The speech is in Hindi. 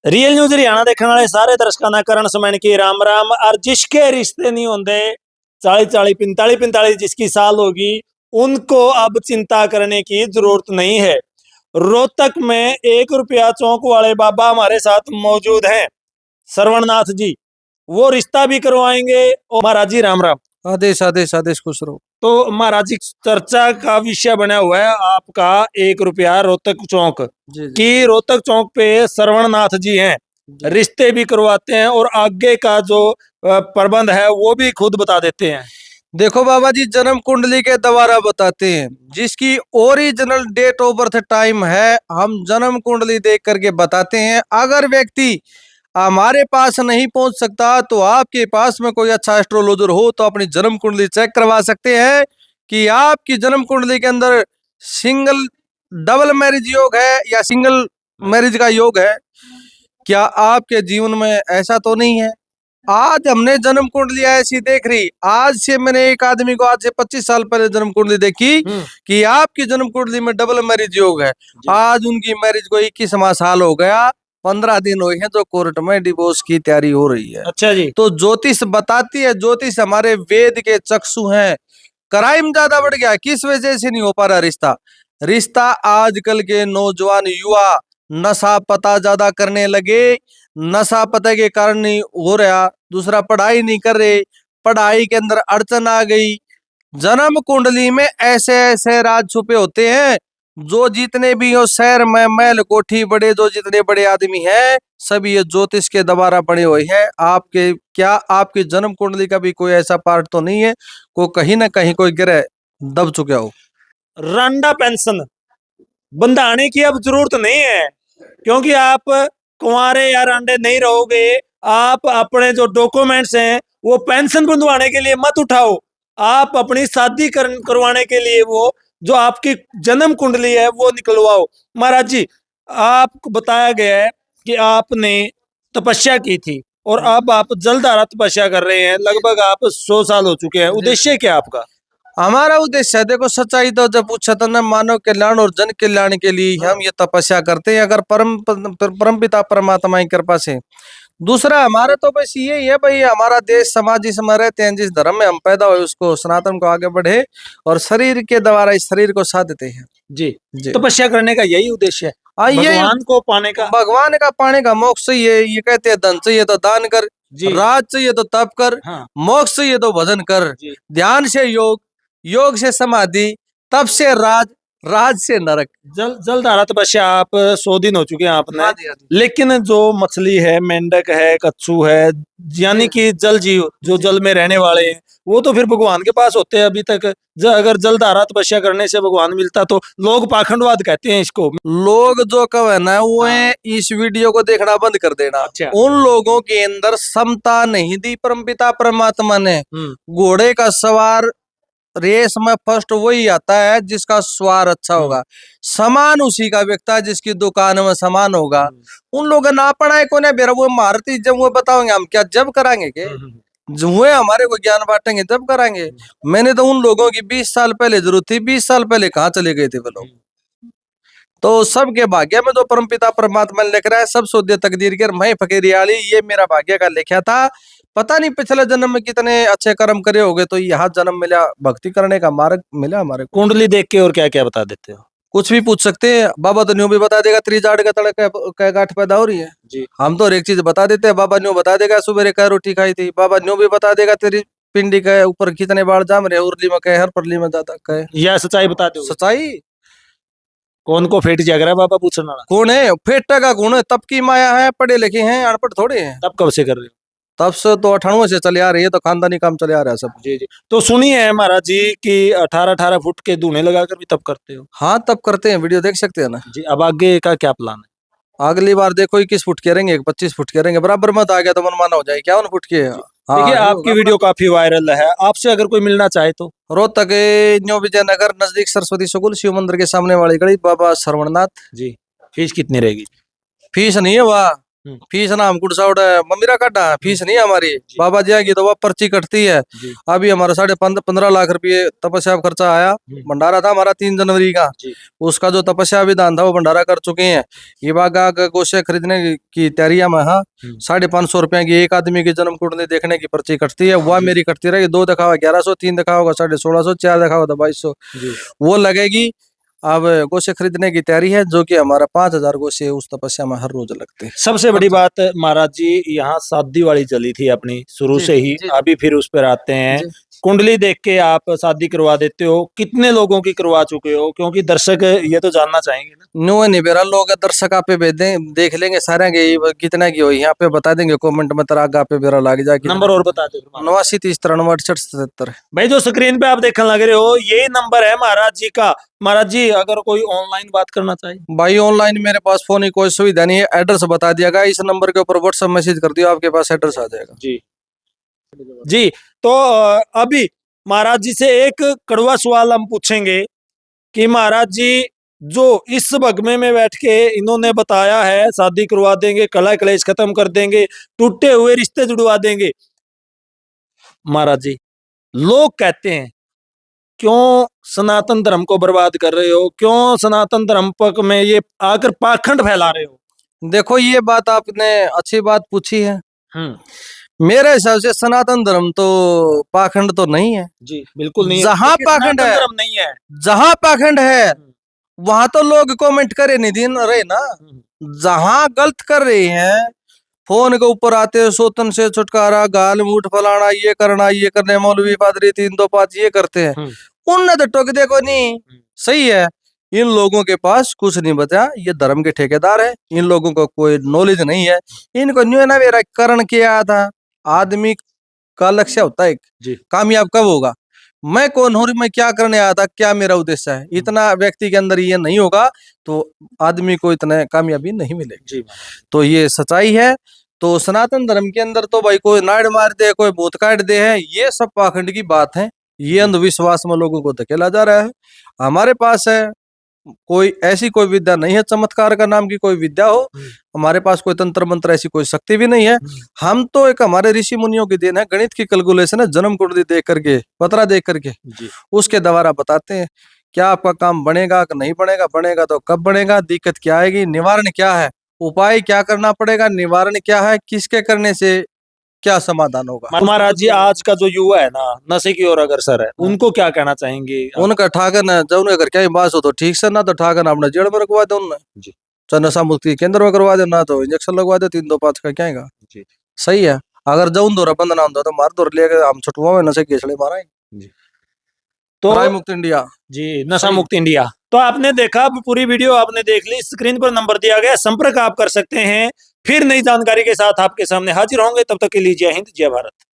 ਰੀਅਲ ਨਿਊਜ਼ ਹਰਿਆਣਾ ਦੇਖਣ ਵਾਲੇ ਸਾਰੇ ਦਰਸ਼ਕਾਂ ਦਾ ਕਰਨ ਸਮੈਣ की राम राम। और जिसके रिश्ते नहीं होंगे 40-40 45-45 जिसकी साल होगी उनको अब चिंता करने की जरूरत नहीं है। रोहतक में ₹1 चौक वाले बाबा हमारे साथ मौजूद हैं, श्रवणनाथ जी। वो रिश्ता भी करवाएंगे। और महाराज जी राम राम। आदेश आदेश आदेश खुश रहो। तो महाराज जी चर्चा का विषय बना हुआ है आपका ₹1 रोहतक चौक जी जी कि रोहतक चौक पे श्रवणनाथ जी हैं, जी। रिश्ते भी करवाते हैं और आगे का जो प्रबंध है वो भी खुद बता देते हैं। देखो बाबा जी, जन्म कुंडली के द्वारा बताते हैं, जिसकी original date of birth time है हम जन्म कुंडली देख करके बताते हैं। अगर व्यक्ति हमारे पास नहीं पहुंच सकता तो आपके पास में कोई अच्छा एस्ट्रोलॉजर हो तो अपनी जन्म कुंडली चेक करवा सकते हैं कि आपकी जन्म कुंडली के अंदर सिंगल डबल मैरिज योग है या सिंगल मैरिज का योग है। क्या आपके जीवन में ऐसा तो नहीं है? आज हमने जन्म कुंडली ऐसी देख रही, आज से मैंने एक आदमी को आज से 25 साल पहले जन्म कुंडली देखी कि आपकी जन्म कुंडली में डबल मैरिज योग है। आज उनकी मैरिज को 21वां साल हो गया, 15 दिन हुए हैं जो कोर्ट में डिवोर्स की तैयारी हो रही है। अच्छा जी। तो ज्योतिष बताती है, ज्योतिष हमारे वेद के चक्षु हैं। क्राइम ज्यादा बढ़ गया, किस वजह से नहीं हो पा रहा रिश्ता? रिश्ता आजकल के नौजवान युवा नशा पता ज्यादा करने लगे, नशा पता के कारण नहीं हो रहा। दूसरा, पढ़ाई नहीं कर रहे, पढ़ाई के अंदर अड़चन आ गई। जन्म कुंडली में ऐसे ऐसे राज छुपे होते हैं। जो जितने भी हो शहर में महल कोठी बड़े, जो जितने बड़े आदमी हैं सभी ये ज्योतिष के द्वारा बने हुए हैं। आपके क्या आपकी जन्म कुंडली का भी कोई ऐसा पार्ट तो नहीं है को कहीं ना कहीं कोई ग्रह दब चुका हो? रांडा पेंशन बंधाने की अब जरूरत नहीं है, क्योंकि आप कुंवारे या रांडे नहीं रहोगे। आप अपने जो डॉक्यूमेंट्स हैं वो पेंशन बंधवाने के लिए मत उठाओ, आप अपनी शादी करवाने के लिए वो जो आपकी जन्म कुंडली है वो निकलवाओ। महाराज जी, आपको बताया गया है कि आपने तपस्या की थी और अब आप जलधारा तपस्या कर रहे हैं, लगभग आप 100 साल हो चुके हैं। उद्देश्य क्या आपका? हमारा उद्देश्य है, देखो सच्चाई तो जब पूछा था ना, मानव कल्याण और जन कल्याण के लिए हम ये तपस्या करते हैं, अगर परम पिता परमात्मा की कृपा से। दूसरा, हमारा तो बस यही है भाई, हमारा देश समाज जिसमें रहते हैं, जिस धर्म में हम पैदा हुए उसको सनातन को आगे बढ़े और शरीर के द्वारा इस शरीर को साथ देते हैं। जी जी। तपस्या करने का यही उद्देश्य है, ये भगवान को पाने का। भगवान का पाने का मोक्ष चाहिए, ये कहते हैं धन चाहिए तो दान कर, राज चाहिए तो तप कर, हाँ। मोक्ष चाहिए तो भजन कर, ध्यान से योग, योग से समाधि, तप से राज, राज से नरक। जलधारा तपस्या आप 100 दिन हो चुके हैं आपने। हाँ जी, हाँ जी। लेकिन जो मछली है, मेंढक है, कच्छू है, यानी कि जल जीव जो जल में रहने वाले हैं, वो तो फिर भगवान के पास होते हैं अभी तक। अगर जलधारा तपस्या करने से भगवान मिलता तो लोग पाखंडवाद कहते हैं इसको। लोग जो कहे ना वो इस वीडियो को देखना बंद कर देना। अच्छा। उन लोगों के अंदर समता नहीं दी परमपिता परमात्मा ने। घोड़े का सवार रेस में फर्स्ट वही आता है जिसका स्वार अच्छा होगा, सामान उसी का बिकता है जिसकी दुकान में सामान होगा। उन लोगों ने अपना को ना बेरा वो मारती जब वो बताओगे हम क्या जब कराएंगे के जो हमारे को ज्ञान बांटेंगे जब कराएंगे। मैंने तो उन लोगों की 20 साल पहले जरूरत थी, 20 साल पहले कहाँ चले गए थे वो लोग। तो सबके भाग्य में जो परमपिता परमात्मा ने लिख रहा है, सब सोध्य तकदीर के मैं फकीरियाली, ये मेरा भाग्य का लिखा था। पता नहीं पिछले जन्म में कितने अच्छे कर्म करे होंगे तो यहाँ जन्म मिला, भक्ति करने का मार्ग मिला हमारे। कुंडली देख के और क्या क्या बता देते हो? कुछ भी पूछ सकते हैं, बाबा तो न्यू भी बता देगा त्रिजाड़ का तड़का गांठ पैदा हो रही है जी। हम तो एक चीज बता देते हैं, बाबा न्यू बता देगा सुबह क्या रोटी खाई थी, बाबा न्यू भी बता देगा तेरी पिंडी के ऊपर कितने बाढ़ जाम रहे, उर्ली में कहे हर परली में ज्यादा कहे। यह सच्चाई बता दो। सच्चाई कौन को फेट जाग रहा है बाबा पूछना? कौन है फेटा का गुण है, तब की माया है, पढ़े लिखे हैं अनपढ़ थोड़े हैं। तब कब से कर रहे हो? तब से तो 98 से चले आ रही है, तो खानदानी काम चले आ रहा है सब। जी जी। तो सुनिए महाराज जी कि 18-18 फुट के दूने लगाकर भी तब करते हो? हाँ तब करते हैं, वीडियो देख सकते हैं ना जी। अब आगे का क्या प्लान है? अगली बार देखो 21 फुट के रहेंगे, 25 फुट के रहेंगे, बराबर मत आ गया तो मनमाना हो जाए 51 फुट के। देखिए आपकी वीडियो काफी वायरल है, आपसे अगर कोई मिलना चाहे तो रोहतक न्यू विजयनगर नजदीक सरस्वती स्कूल शिव मंदिर के सामने वाली गली, बाबा श्रवणनाथ जी। फीस कितनी रहेगी? फीस नहीं है वह फीस ना हम कुछ मम्मीरा काटा फीस नहीं है हमारी, बाबा जी की तो वह पर्ची कटती है। जी। अभी हमारा 15.5 लाख रुपये तपस्या का खर्चा आया। भंडारा था हमारा 3 जनवरी का, जी। उसका जो तपस्या विधान था वो भंडारा कर चुके हैं। ये बागा गोशे खरीदने की तैयारियां में। हाँ, 550 रुपए की एक आदमी की जन्म कुंडली देखने की पर्ची कटती है, वह मेरी कटती रहेगी। 2 देखा हुआ 1100, 3 देखा होगा 1650, 4 देखा होगा 2200, वो लगेगी। अब गोशे खरीदने की तैयारी है, जो कि हमारा 5000 गोशे उस तपस्या में हर रोज लगते हैं। सबसे बड़ी बात महाराज जी, यहाँ शादी वाली चली थी अपनी शुरू जी, से ही, जी। अभी फिर उस पर आते हैं। जी। कुंडली देख के आप शादी करवा देते हो, कितने लोगों की करवा चुके हो? क्योंकि दर्शक ये तो जानना चाहेंगे ना। नो नहीं बेरा लोग दर्शक आप पे भेज दें, देख लेंगे सारे के कितना की हो, यहाँ पे बता देंगे कमेंट में, तराग आप पे बेरा लग जाए। नंबर और बता दो फिर। 89 30 93 68 77। भाई जो स्क्रीन पे आप देखने लग रहे हो, यही नंबर है महाराज जी का। महाराज जी अगर कोई ऑनलाइन बात करना चाहे, भाई ऑनलाइन मेरे पास फोन की कोई सुविधा नहीं है, एड्रेस बता दिया गया, इस नंबर के ऊपर व्हाट्सएप मैसेज कर दिया, आपके पास एड्रेस आ जाएगा। जी जी। तो अभी महाराज जी से एक कड़वा सवाल हम पूछेंगे कि महाराज जी जो इस भगमे में बैठ के इन्होंने बताया है, शादी करवा देंगे, कलह कलेश खत्म कर देंगे, टूटे हुए रिश्ते जुड़वा देंगे। महाराज जी लोग कहते हैं क्यों सनातन धर्म को बर्बाद कर रहे हो, क्यों सनातन धर्म पक में ये आकर पाखंड फैला रहे हो? देखो ये बात आपने अच्छी बात पूछी है। मेरे हिसाब से सनातन धर्म तो पाखंड तो नहीं है। जी बिल्कुल नहीं है। जहां देखिए, पाखंड सनातन है, धर्म नहीं है। जहां पाखंड है वहां तो लोग कमेंट करे नहीं दिन रहे ना। जहां गलत कर रहे हैं, फोन के ऊपर आते हैं, सोतन से छुटकारा, गाल मूठ फलाना, ये करना, ये करने, मौलवी पादरी 3 2 5 ये करते हैं, उनने तो टोक देखो नहीं। सही है, इन लोगों के पास कुछ नहीं बचा, ये धर्म के ठेकेदार है, इन लोगों को कोई नॉलेज नहीं है। इनको न्यू ना मेरा करण किया था। आदमी का लक्ष्य होता है कामयाब कब होगा, मैं कौन हूँ, मैं क्या करने आया था, क्या मेरा उद्देश्य है, इतना व्यक्ति के अंदर ये नहीं होगा तो आदमी को इतना कामयाबी नहीं मिलेगी। तो ये सच्चाई है। तो सनातन धर्म के अंदर तो भाई कोई नाड़ मार दे, कोई भूत काट दे है, ये सब पाखंड की बात है। ये अंधविश्वास में लोगों को धकेला जा रहा है। हमारे पास है कोई ऐसी कोई विद्या नहीं है, चमत्कार का नाम की कोई विद्या हो, हमारे पास कोई तंत्र मंत्र ऐसी कोई शक्ति भी नहीं है। हम तो एक हमारे ऋषि मुनियों की देन है, गणित की कैलकुलेशन है, जन्म कुंडली देख करके, पतरा देख करके उसके द्वारा बताते हैं क्या आपका काम बनेगा कि नहीं बनेगा, बनेगा तो कब बनेगा, दिक्कत क्या आएगी, निवारण क्या है, उपाय क्या करना पड़ेगा, निवारण क्या है, किसके करने से क्या समाधान होगा। महाराज जी आज का जो युवा है ना, नशे की ओर अग्रसर है, उनको क्या कहना चाहेंगे? उनका ठाकन है, जब अगर क्या बात हो तो ठीक से, ना तो ठाकन अपने जेल में रखवा दे उनने, चाहे नशा मुक्ति केंद्र में करवा दे, ना तो इंजेक्शन लगवा दे 3 2 5 का क्या है। सही है, अगर जऊन दौरा बंद ना होता तो मार दौर लेकर हम छुटवा में नशे केसड़े मारेंगे। तो मुक्त इंडिया जी, नशा मुक्त इंडिया। तो आपने देखा, पूरी वीडियो आपने देख ली, स्क्रीन पर नंबर दिया गया, संपर्क आप कर सकते हैं। फिर नई जानकारी के साथ आपके सामने हाजिर होंगे, तब तक के लिए जय हिंद, जय भारत।